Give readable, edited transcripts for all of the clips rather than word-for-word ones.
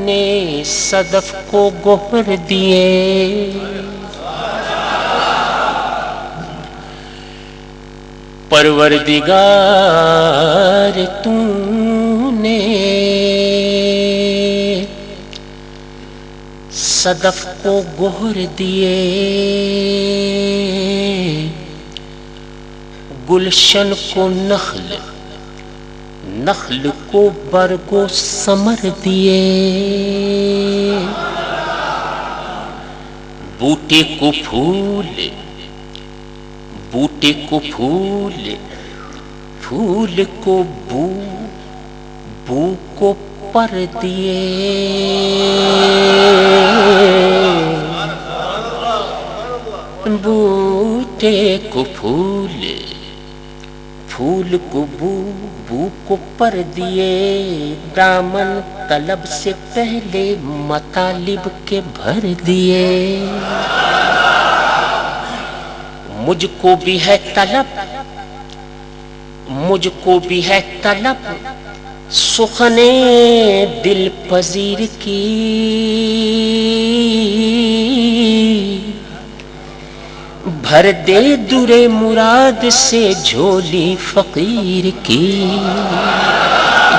نے صدف کو گوہر دیے، پروردگار تو نے صدف کو گوہر دیے، گلشن کو نخل، نخل کو برگ و ثمر دیے، بوٹے کو پھول، بوٹے کو پھول، پھول کو بو، بو کو پر دیے، بوٹے کو پھول، پھول کو بو، بو کو پر دیے، دامن طلب سے پہلے مطالب کے بھر دیے، مجھ کو بھی ہے طلب، مجھ کو بھی ہے طلب سخنے دل پذیر کی، بھر دے در مراد سے جھولی فقیر کی۔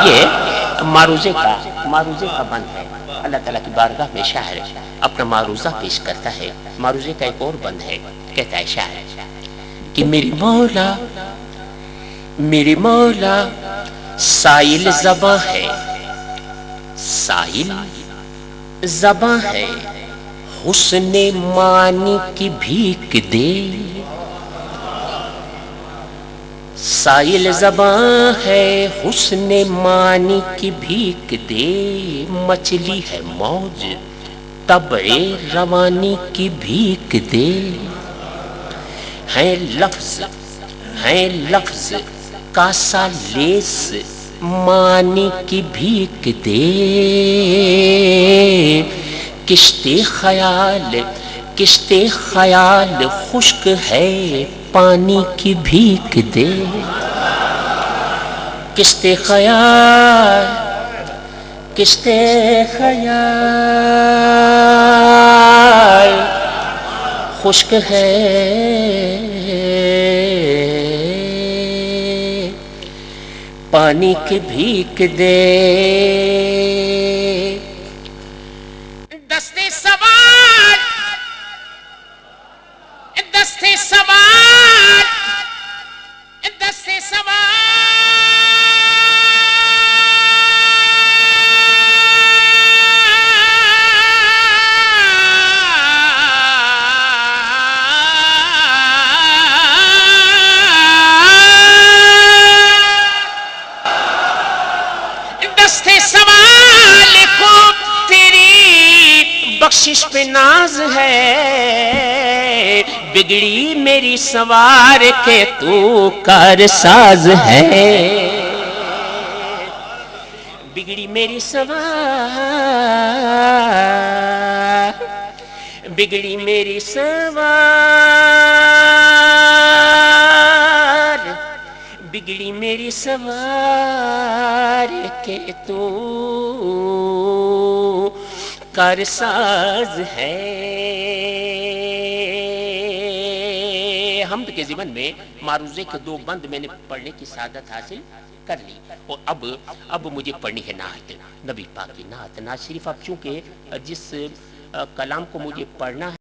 یہ معروضے کا بند ہے۔ اللہ تعالیٰ کی بارگاہ میں شاعر اپنا معروضہ پیش کرتا ہے۔ معروضے کا ایک اور بند ہے، کہتا ہے شاعر کہ میری مولا، میری مولا سائل زباں ہے، سائل زباں ہے، حسن معنی کی بھیک دے، سائل زباں ہے، حسن معنی کی بھیک دے، مچلی ہے موج طبع روانی کی بھیک دے، ہیں لفظ کاسا لیس معنی کی بھیک دے، کشتے خیال خشک ہے پانی کی بھیک دے، کشتے خیال خشک ہے پانی کی بھیک دے، دستے سوال، دستے سوال، دستے سوال، دستے سوال کو تیری بخشش پہ ناز ہے، بگڑی میری سوار کے تو کار ساز ہے، بگڑی میری سوار، بگڑی میری سوار، بگڑی میری سوار کے تو کارساز ہے۔ حمد کے ضمن میں معروضے کے دو بند میں نے پڑھنے کی سعادت حاصل کر لی، اور اب مجھے پڑھنی ہے نعت، نبی پاک کی نعت۔ نعت شریف اب چونکہ جس کلام کو مجھے پڑھنا ہے